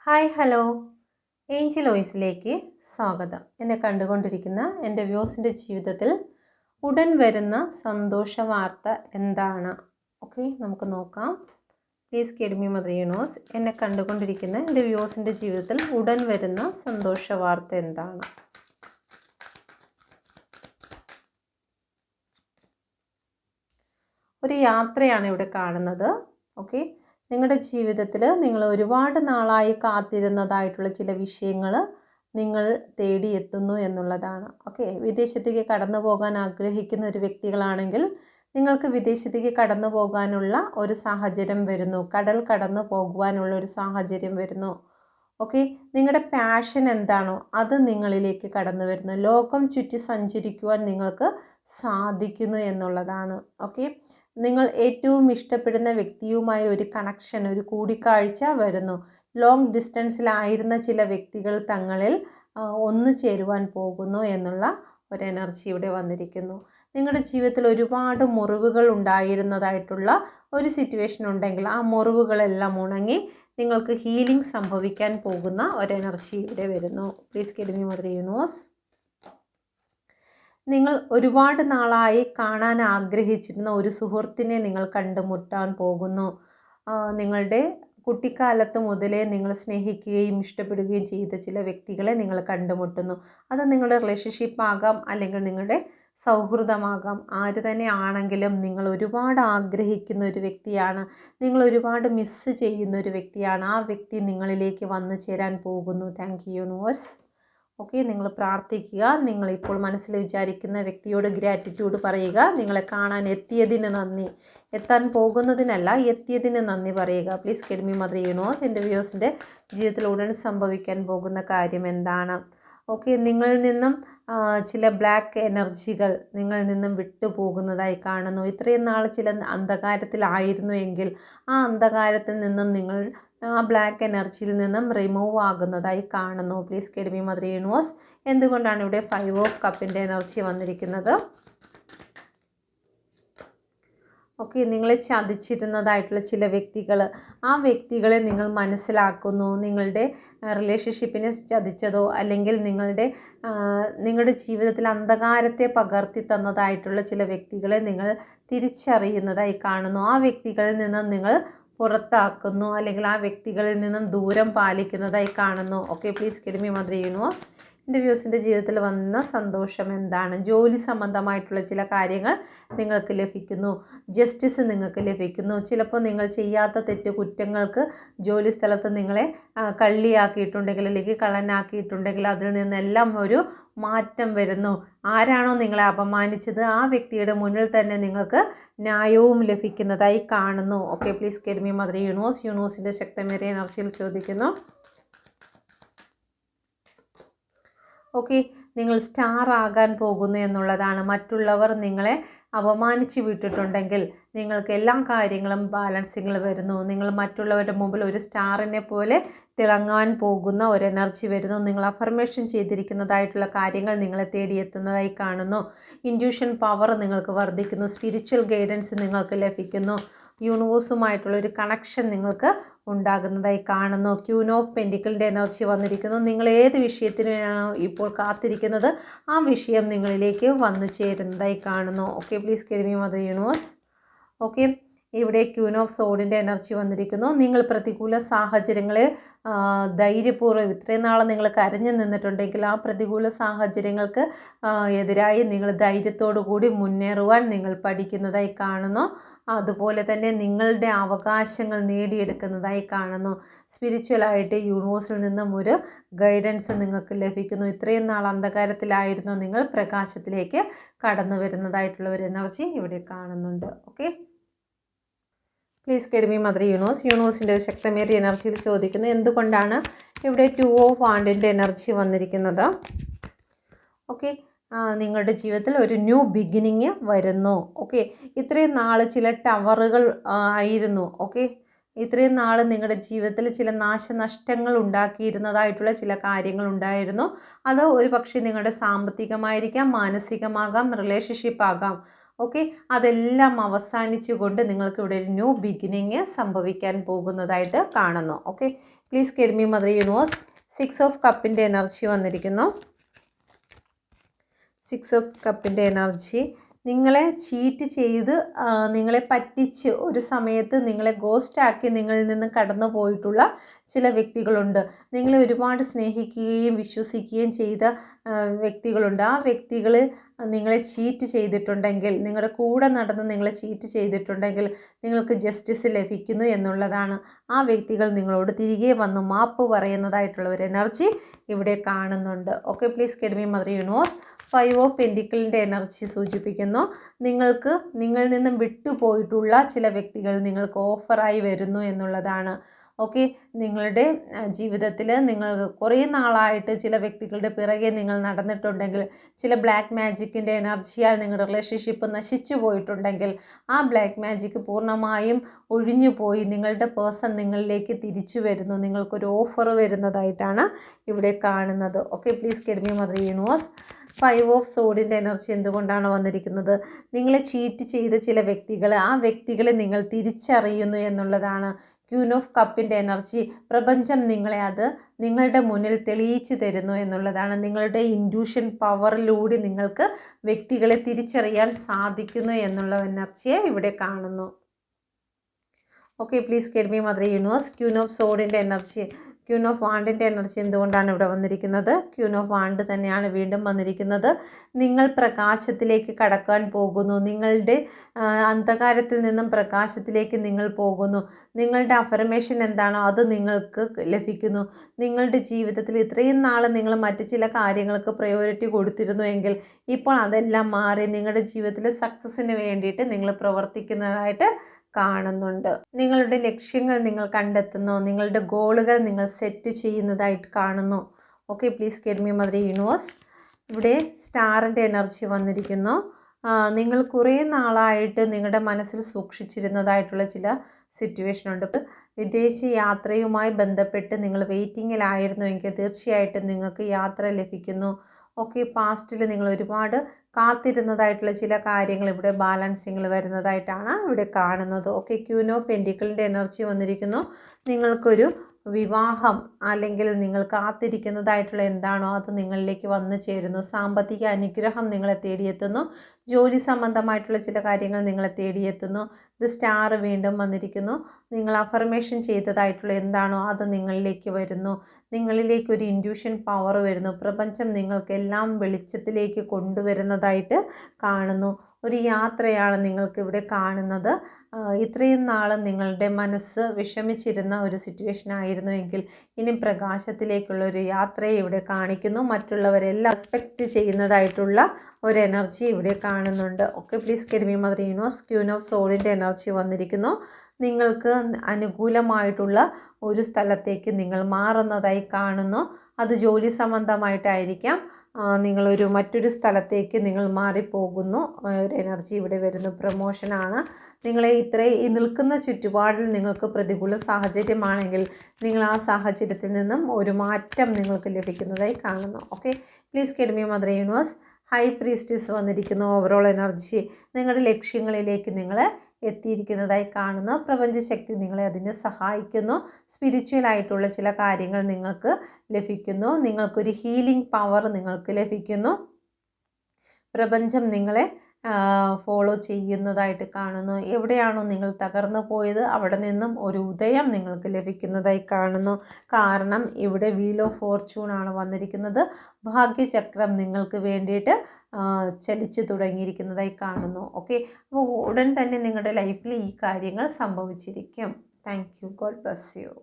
Hi hello Angel വോയിസിലേക്ക് സ്വാഗതം. എന്നെ കണ്ടുകൊണ്ടിരിക്കുന്ന എൻ്റെ വ്യൂസിൻ്റെ ജീവിതത്തിൽ ഉടൻ വരുന്ന സന്തോഷ വാർത്ത എന്താണ്? ഓക്കെ, നമുക്ക് നോക്കാം. Please get me mother universe. എന്നെ കണ്ടുകൊണ്ടിരിക്കുന്ന എൻ്റെ വ്യൂസിൻ്റെ ജീവിതത്തിൽ ഉടൻ വരുന്ന സന്തോഷ വാർത്ത എന്താണ്? ഒരു യാത്രയാണ് ഇവിടെ കാണുന്നത്. ഓക്കെ, നിങ്ങളുടെ ജീവിതത്തിൽ നിങ്ങൾ ഒരുപാട് നാളായി കാത്തിരുന്നതായിട്ടുള്ള ചില വിഷയങ്ങൾ നിങ്ങൾ തേടിയെത്തുന്നു എന്നുള്ളതാണ്. ഓക്കെ, വിദേശത്തേക്ക് കടന്നു പോകാൻ ആഗ്രഹിക്കുന്ന ഒരു വ്യക്തികളാണെങ്കിൽ നിങ്ങൾക്ക് വിദേശത്തേക്ക് കടന്നു പോകാനുള്ള ഒരു സാഹചര്യം വരുന്നു. കടൽ കടന്നു പോകുവാനുള്ള ഒരു സാഹചര്യം വരുന്നു. ഓക്കെ, നിങ്ങളുടെ പാഷൻ എന്താണോ അത് നിങ്ങളിലേക്ക് കടന്നു വരുന്നു. ലോകം ചുറ്റി സഞ്ചരിക്കുവാൻ നിങ്ങൾക്ക് സാധിക്കുന്നു എന്നുള്ളതാണ്. ഓക്കെ, നിങ്ങൾ ഏറ്റവും ഇഷ്ടപ്പെടുന്ന വ്യക്തിയുമായി ഒരു കണക്ഷൻ, ഒരു കൂടിക്കാഴ്ച വരുന്നു. ലോങ് ഡിസ്റ്റൻസിലായിരുന്ന ചില വ്യക്തികൾ തങ്ങളിൽ ഒന്നു ചേരുവാൻ പോകുന്നു എന്നുള്ള ഒരു എനർജി ഇവിടെ വന്നിരിക്കുന്നു. നിങ്ങളുടെ ജീവിതത്തിൽ ഒരുപാട് മുറിവുകൾ ഉണ്ടായിരുന്നതായിട്ടുള്ള ഒരു സിറ്റുവേഷൻ ഉണ്ടെങ്കിൽ ആ മുറിവുകളെല്ലാം ഉണങ്ങി നിങ്ങൾക്ക് ഹീലിംഗ് സംഭവിക്കാൻ പോകുന്ന ഒരു എനർജി ഇവിടെ വരുന്നു. Please get me mother universe. നിങ്ങൾ ഒരുപാട് നാളായി കാണാൻ ആഗ്രഹിച്ചിരുന്ന ഒരു സുഹൃത്തിനെ നിങ്ങൾ കണ്ടുമുട്ടാൻ പോകുന്നു. നിങ്ങളുടെ കുട്ടിക്കാലത്ത് മുതലേ നിങ്ങൾ സ്നേഹിക്കുകയും ഇഷ്ടപ്പെടുകയും ചെയ്ത ചില വ്യക്തികളെ നിങ്ങൾ കണ്ടുമുട്ടുന്നു. അത് നിങ്ങളുടെ റിലേഷൻഷിപ്പ് ആകാം, അല്ലെങ്കിൽ നിങ്ങളുടെ സൗഹൃദമാകാം. ആര് തന്നെ ആണെങ്കിലും നിങ്ങൾ ഒരുപാട് ആഗ്രഹിക്കുന്ന ഒരു വ്യക്തിയാണ്, നിങ്ങൾ ഒരുപാട് മിസ്സ് ചെയ്യുന്ന ഒരു വ്യക്തിയാണ്. ആ വ്യക്തി നിങ്ങളിലേക്ക് വന്നു ചേരാൻ പോകുന്നു. Thank you universe. ഓക്കെ, നിങ്ങൾ പ്രാർത്ഥിക്കുക. നിങ്ങളിപ്പോൾ മനസ്സിൽ വിചാരിക്കുന്ന വ്യക്തിയോട് ഗ്രാറ്റിറ്റ്യൂഡ് പറയുക. നിങ്ങളെ കാണാൻ എത്തിയതിന് നന്ദി, എത്താൻ പോകുന്നതിനല്ല, എത്തിയതിന് നന്ദി പറയുക. Please get me mother universe. എൻ്റെ വ്യൂസിൻ്റെ ജീവിതത്തിൽ ഉടൻ സംഭവിക്കാൻ പോകുന്ന കാര്യം എന്താണ്? ഓക്കെ, നിങ്ങളിൽ നിന്നും ചില ബ്ലാക്ക് എനർജികൾ നിങ്ങളിൽ നിന്നും വിട്ടുപോകുന്നതായി കാണുന്നു. ഇത്രയും നാൾ ചില അന്ധകാരത്തിലായിരുന്നു എങ്കിൽ ആ അന്ധകാരത്തിൽ നിന്നും നിങ്ങൾ ആ ബ്ലാക്ക് എനർജിയിൽ നിന്നും റിമൂവ് ആകുന്നതായി കാണുന്നു. Please get me mother universe. എന്തുകൊണ്ടാണ് ഇവിടെ 5 ഓഫ് കപ്പിൻ്റെ എനർജി വന്നിരിക്കുന്നത്? ഓക്കെ, നിങ്ങളെ ചതിച്ചിരുന്നതായിട്ടുള്ള ചില വ്യക്തികൾ, ആ വ്യക്തികളെ നിങ്ങൾ മനസ്സിലാക്കുന്നു. നിങ്ങളുടെ റിലേഷൻഷിപ്പിനെ ചതിച്ചതോ അല്ലെങ്കിൽ നിങ്ങളുടെ ജീവിതത്തിൽ അന്ധകാരത്തെ പകർത്തി തന്നതായിട്ടുള്ള ചില വ്യക്തികളെ നിങ്ങൾ തിരിച്ചറിയുന്നതായി കാണുന്നു. ആ വ്യക്തികളിൽ നിന്നും നിങ്ങൾ പുറത്താക്കുന്നു, അല്ലെങ്കിൽ ആ വ്യക്തികളിൽ നിന്നും ദൂരം പാലിക്കുന്നതായി കാണുന്നു. Okay, please get me mother universe. എൻ്റെ വ്യൂസിൻ്റെ ജീവിതത്തിൽ വന്ന സന്തോഷം എന്താണ്? ജോലി സംബന്ധമായിട്ടുള്ള ചില കാര്യങ്ങൾ നിങ്ങൾക്ക് ലഭിക്കുന്നു. ജസ്റ്റിസ് നിങ്ങൾക്ക് ലഭിക്കുന്നു. ചിലപ്പോൾ നിങ്ങൾ ചെയ്യാത്ത കുറ്റങ്ങൾക്ക് ജോലി സ്ഥലത്ത് നിങ്ങളെ കള്ളിയാക്കിയിട്ടുണ്ടെങ്കിൽ അല്ലെങ്കിൽ കള്ളനാക്കിയിട്ടുണ്ടെങ്കിൽ അതിൽ നിന്നെല്ലാം ഒരു മാറ്റം വരുന്നു. ആരാണോ നിങ്ങളെ അപമാനിച്ചത് ആ വ്യക്തിയുടെ മുന്നിൽ തന്നെ നിങ്ങൾക്ക് ന്യായവും ലഭിക്കുന്നതായി കാണുന്നു. Okay, please get me mother universe. യൂണിവേഴ്സിൻ്റെ ശക്തമേറിയ എനർജിയിൽ ചോദിക്കുന്നു. ഓക്കെ, നിങ്ങൾ സ്റ്റാർ ആകാൻ പോകുന്നു എന്നുള്ളതാണ്. മറ്റുള്ളവർ നിങ്ങളെ അപമാനിച്ച് വിട്ടിട്ടുണ്ടെങ്കിൽ നിങ്ങൾക്ക് എല്ലാ കാര്യങ്ങളും ബാലൻസിങ്ങൾ വരുന്നു. നിങ്ങൾ മറ്റുള്ളവരുടെ മുമ്പിൽ ഒരു സ്റ്റാറിനെ പോലെ തിളങ്ങാൻ പോകുന്ന ഒരു എനർജി വരുന്നു. നിങ്ങൾ അഫർമേഷൻ ചെയ്തിരിക്കുന്നതായിട്ടുള്ള കാര്യങ്ങൾ നിങ്ങളെ തേടിയെത്തുന്നതായി കാണുന്നു. ഇൻറ്റ്യൂഷൻ പവർ നിങ്ങൾക്ക് വർദ്ധിക്കുന്നു. സ്പിരിച്വൽ ഗൈഡൻസ് നിങ്ങൾക്ക് ലഭിക്കുന്നു. യൂണിവേഴ്സുമായിട്ടുള്ളൊരു കണക്ഷൻ നിങ്ങൾക്ക് ഉണ്ടാകുന്നതായി കാണുന്നു. ക്യൂൻ ഓഫ് പെൻറ്റിക്കിളിൻ്റെ എനർജി വന്നിരിക്കുന്നു. നിങ്ങൾ ഏത് വിഷയത്തിനാണോ ഇപ്പോൾ കാത്തിരിക്കുന്നത് ആ വിഷയം നിങ്ങളിലേക്ക് വന്നു ചേരുന്നതായി കാണുന്നു. Okay, please get me mother universe. Okay, ഇവിടെ ക്യൂൻ ഓഫ് സോഡിൻ്റെ എനർജി വന്നിരിക്കുന്നു. നിങ്ങൾ പ്രതികൂല സാഹചര്യങ്ങളെ ധൈര്യപൂർവ്വം, ഇത്രയും നാൾ നിങ്ങൾ കരഞ്ഞു നിന്നിട്ടുണ്ടെങ്കിൽ ആ പ്രതികൂല സാഹചര്യങ്ങൾക്ക് എതിരായി നിങ്ങൾ ധൈര്യത്തോടു കൂടി മുന്നേറുവാൻ നിങ്ങൾ പഠിക്കുന്നതായി കാണുന്നു. അതുപോലെ തന്നെ നിങ്ങളുടെ അവകാശങ്ങൾ നേടിയെടുക്കുന്നതായി കാണുന്നു. സ്പിരിച്വലായിട്ട് യൂണിവേഴ്സിൽ നിന്നും ഒരു ഗൈഡൻസ് നിങ്ങൾക്ക് ലഭിക്കുന്നു. ഇത്രയും നാൾ അന്ധകാരത്തിലായിരുന്നു നിങ്ങൾ പ്രകാശത്തിലേക്ക് കടന്നു വരുന്നതായിട്ടുള്ള ഒരു എനർജി ഇവിടെ കാണുന്നുണ്ട്. Okay, please get me mother universe. യൂണിവേഴ്സിൻ്റെ ശക്തമേറിയ എനർജിയിൽ ചോദിക്കുന്നു, എന്തുകൊണ്ടാണ് ഇവിടെ 2 ഓഫ് വാണ്ടിൻ്റെ എനർജി വന്നിരിക്കുന്നത്? ഓക്കെ, നിങ്ങളുടെ ജീവിതത്തിൽ ഒരു ന്യൂ ബിഗിനിങ് വരുന്നു. ഓക്കെ, ഇത്രയും നാൾ ചില ടവറുകൾ ആയിരുന്നു. ഓക്കെ, ഇത്രയും നാൾ നിങ്ങളുടെ ജീവിതത്തിൽ ചില നാശനഷ്ടങ്ങൾ ഉണ്ടാക്കിയിരുന്നതായിട്ടുള്ള ചില കാര്യങ്ങൾ ഉണ്ടായിരുന്നു. അത് ഒരു പക്ഷേ നിങ്ങളുടെ സാമ്പത്തികമായിരിക്കാം, മാനസികമാകാം, റിലേഷൻഷിപ്പ് ആകാം. ഓക്കെ, അതെല്ലാം അവസാനിച്ചുകൊണ്ട് നിങ്ങൾക്ക് ഇവിടെ ഒരു ന്യൂ ബിഗിനിങ് സംഭവിക്കാൻ പോകുന്നതായിട്ട് കാണുന്നു. Okay, please guide me mother universe. 6 of കപ്പിൻ്റെ എനർജി വന്നിരിക്കുന്നു. 6 ഓഫ് കപ്പിൻ്റെ എനർജി നിങ്ങളെ ചീറ്റ് ചെയ്ത് നിങ്ങളെ പറ്റിച്ച് ഒരു സമയത്ത് നിങ്ങളെ ഗോസ്റ്റാക്കി നിങ്ങളിൽ നിന്ന് കടന്നു പോയിട്ടുള്ള ചില വ്യക്തികളുണ്ട്. നിങ്ങളെ ഒരുപാട് സ്നേഹിക്കുകയും വിശ്വസിക്കുകയും ചെയ്ത വ്യക്തികളുണ്ട്. ആ വ്യക്തികൾ നിങ്ങളെ ചീറ്റ് ചെയ്തിട്ടുണ്ടെങ്കിൽ, നിങ്ങളുടെ കൂടെ നടന്ന് നിങ്ങളെ ചീറ്റ് ചെയ്തിട്ടുണ്ടെങ്കിൽ നിങ്ങൾക്ക് ജസ്റ്റിസ് ലഭിക്കുന്നു എന്നുള്ളതാണ്. ആ വ്യക്തികൾ നിങ്ങളോട് തിരികെ വന്ന് മാപ്പ് പറയുന്നതായിട്ടുള്ള ഒരു എനർജി ഇവിടെ കാണുന്നുണ്ട്. Okay, please guide me mother universe. 5 of പെൻറ്റിക്കിളിൻ്റെ എനർജി സൂചിപ്പിക്കുന്നു നിങ്ങളിൽ നിന്നും വിട്ടുപോയിട്ടുള്ള ചില വ്യക്തികൾ നിങ്ങൾക്ക് ഓഫറായി വരുന്നു എന്നുള്ളതാണ്. ഓക്കെ, നിങ്ങളുടെ ജീവിതത്തിൽ നിങ്ങൾ കുറേ നാളായിട്ട് ചില വ്യക്തികളുടെ പിറകെ നിങ്ങൾ നടന്നിട്ടുണ്ടെങ്കിൽ, ചില ബ്ലാക്ക് മാജിക്കിൻ്റെ എനർജിയാൽ നിങ്ങളുടെ റിലേഷൻഷിപ്പ് നശിച്ചു പോയിട്ടുണ്ടെങ്കിൽ ആ ബ്ലാക്ക് മാജിക്ക് പൂർണ്ണമായും ഒഴിഞ്ഞു പോയി നിങ്ങളുടെ പേഴ്സൺ നിങ്ങളിലേക്ക് തിരിച്ചു വരുന്നു. നിങ്ങൾക്കൊരു ഓഫർ വരുന്നതായിട്ടാണ് ഇവിടെ കാണുന്നത്. Okay, please guide me mother universe. 5 of സോഡിൻ്റെ എനർജി എന്തുകൊണ്ടാണ് വന്നിരിക്കുന്നത്? നിങ്ങളെ ചീറ്റ് ചെയ്ത ചില വ്യക്തികൾ, ആ വ്യക്തികളെ നിങ്ങൾ തിരിച്ചറിയുന്നു എന്നുള്ളതാണ്. ക്യൂൻ ഓഫ് കപ്പിൻ്റെ എനർജി പ്രപഞ്ചം നിങ്ങളുടെ മുന്നിൽ തെളിയിച്ചു തരുന്നു എന്നുള്ളതാണ്. നിങ്ങളുടെ ഇൻഡ്യൂഷൻ പവറിലൂടെ നിങ്ങൾക്ക് വ്യക്തികളെ തിരിച്ചറിയാൻ സാധിക്കുന്നു എന്നുള്ള എനർജിയെ ഇവിടെ കാണുന്നു. Okay, please guide me mother universe. Queen of സോഡിൻ്റെ എനർജി, ക്യൂൻ ഓഫ് വാണ്ടിൻ്റെ എനർജി എന്തുകൊണ്ടാണ് ഇവിടെ വന്നിരിക്കുന്നത്? ക്യൂൻ ഓഫ് വാണ്ട് തന്നെയാണ് വീണ്ടും വന്നിരിക്കുന്നത്. നിങ്ങൾ പ്രകാശത്തിലേക്ക് കടക്കാൻ പോകുന്നു. നിങ്ങളുടെ അന്ധകാരത്തിൽ നിന്നും പ്രകാശത്തിലേക്ക് നിങ്ങൾ പോകുന്നു. നിങ്ങളുടെ അഫർമേഷൻ എന്താണോ അത് നിങ്ങൾക്ക് ലഭിക്കുന്നു. നിങ്ങളുടെ ജീവിതത്തിൽ ഇത്രയും നാൾ നിങ്ങൾ മറ്റ് ചില കാര്യങ്ങൾക്ക് പ്രയോറിറ്റി കൊടുത്തിരുന്നു എങ്കിൽ ഇപ്പോൾ അതെല്ലാം മാറി നിങ്ങളുടെ ജീവിതത്തിലെ സക്സസ്സിന് വേണ്ടിയിട്ട് നിങ്ങൾ പ്രവർത്തിക്കുന്നതായിട്ട് കാണുന്നുണ്ട്. നിങ്ങളുടെ ലക്ഷ്യങ്ങൾ നിങ്ങൾ കണ്ടെത്തുന്നു. നിങ്ങളുടെ ഗോളുകൾ നിങ്ങൾ സെറ്റ് ചെയ്യുന്നതായിട്ട് കാണുന്നു. Okay, please guide me mother universe. ഇവിടെ സ്റ്റാറിൻ്റെ എനർജി വന്നിരിക്കുന്നു. നിങ്ങൾ കുറേ നാളായിട്ട് നിങ്ങളുടെ മനസ്സിൽ സൂക്ഷിച്ചിരുന്നതായിട്ടുള്ള ചില സിറ്റുവേഷൻ ഉണ്ട്. വിദേശ യാത്രയുമായി ബന്ധപ്പെട്ട് നിങ്ങൾ വെയിറ്റിങ്ങിലായിരുന്നുവെങ്കിൽ തീർച്ചയായിട്ടും നിങ്ങൾക്ക് യാത്ര ലഭിക്കുന്നു. ഓക്കെ, പാസ്റ്റിൽ നിങ്ങൾ ഒരുപാട് കാത്തിരുന്നതായിട്ടുള്ള ചില കാര്യങ്ങൾ ഇവിടെ ബാലൻസിങ്ങിൽ വരുന്നതായിട്ടാണ് ഇവിടെ കാണുന്നത്. ഓക്കെ, ക്യൂൻ ഓഫ് പെൻറ്റിക്കിളിൻ്റെ എനർജി വന്നിരിക്കുന്നു. നിങ്ങൾക്കൊരു വിവാഹം അല്ലെങ്കിൽ നിങ്ങൾ കാത്തിരിക്കുന്നതായിട്ടുള്ള എന്താണോ അത് നിങ്ങളിലേക്ക് വന്നു ചേരുന്നു. സാമ്പത്തിക അനുഗ്രഹം നിങ്ങളെ തേടിയെത്തുന്നു. ജോലി സംബന്ധമായിട്ടുള്ള ചില കാര്യങ്ങൾ നിങ്ങളെ തേടിയെത്തുന്നു. ഇത് സ്റ്റാർ വീണ്ടും വന്നിരിക്കുന്നു. നിങ്ങൾ അഫർമേഷൻ ചെയ്തതായിട്ടുള്ള എന്താണോ അത് നിങ്ങളിലേക്ക് വരുന്നു. നിങ്ങളിലേക്ക് ഒരു ഇൻഡ്യൂഷൻ പവർ വരുന്നു. പ്രപഞ്ചം നിങ്ങൾക്കെല്ലാം വെളിച്ചത്തിലേക്ക് കൊണ്ടുവരുന്നതായിട്ട് കാണുന്നു. ഒരു യാത്രയാണ് നിങ്ങൾക്കിവിടെ കാണുന്നത്. ഇത്രയും നാൾ നിങ്ങളുടെ മനസ്സ് വിഷമിച്ചിരുന്ന ഒരു സിറ്റുവേഷൻ ആയിരുന്നുവെങ്കിൽ ഇനി പ്രകാശത്തിലേക്കുള്ള ഒരു യാത്രയെ ഇവിടെ കാണിക്കുന്നു. മറ്റുള്ളവരെല്ലാം റെസ്പെക്റ്റ് ചെയ്യുന്നതായിട്ടുള്ള ഒരു എനർജി ഇവിടെ കാണുന്നുണ്ട്. Okay, please guide me mother universe. Queen of സോഡിൻ്റെ എനർജി വന്നിരിക്കുന്നു. നിങ്ങൾക്ക് അനുകൂലമായിട്ടുള്ള ഒരു സ്ഥലത്തേക്ക് നിങ്ങൾ മാറുന്നതായി കാണുന്നു. അത് ജോലി സംബന്ധമായിട്ടായിരിക്കാം. നിങ്ങളൊരു മറ്റൊരു സ്ഥലത്തേക്ക് നിങ്ങൾ മാറിപ്പോകുന്നു. ഒരു എനർജി ഇവിടെ വരുന്നു. പ്രമോഷനാണ്. നിങ്ങളെ ഈ നിൽക്കുന്ന ചുറ്റുപാടിൽ നിങ്ങൾക്ക് പ്രതികൂല സാഹചര്യമാണെങ്കിൽ നിങ്ങൾ ആ സാഹചര്യത്തിൽ നിന്നും ഒരു മാറ്റം നിങ്ങൾക്ക് ലഭിക്കുന്നതായി കാണുന്നു. Okay, please guide me mother universe. High priestess വന്നിരിക്കുന്നു. ഓവറോൾ എനർജി നിങ്ങളുടെ ലക്ഷ്യങ്ങളിലേക്ക് നിങ്ങൾ എത്തിയിരിക്കുന്നതായി കാണുന്നു. പ്രപഞ്ചശക്തി നിങ്ങളെ അതിന് സഹായിക്കുന്നു. സ്പിരിച്വൽ ആയിട്ടുള്ള ചില കാര്യങ്ങൾ നിങ്ങൾക്ക് ലഭിക്കുന്നു. നിങ്ങൾക്കൊരു ഹീലിംഗ് പവർ നിങ്ങൾക്ക് ലഭിക്കുന്നു. പ്രപഞ്ചം നിങ്ങളെ ഫോളോ ചെയ്യുന്നതായിട്ട് കാണുന്നു. എവിടെയാണോ നിങ്ങൾ തകർന്നു പോയത് അവിടെ നിന്നും ഒരു ഉദയം നിങ്ങൾക്ക് ലഭിക്കുന്നതായി കാണുന്നു. കാരണം ഇവിടെ വീൽ ഓഫ് ഫോർച്യൂൺ ആണ് വന്നിരിക്കുന്നത്. ഭാഗ്യചക്രം നിങ്ങൾക്ക് വേണ്ടിയിട്ട് ചലിച്ചു തുടങ്ങിയിരിക്കുന്നതായി കാണുന്നു. ഓക്കെ, അപ്പോൾ ഉടൻ തന്നെ നിങ്ങളുടെ ലൈഫിൽ ഈ കാര്യങ്ങൾ സംഭവിച്ചിരിക്കും. Thank you. God bless U.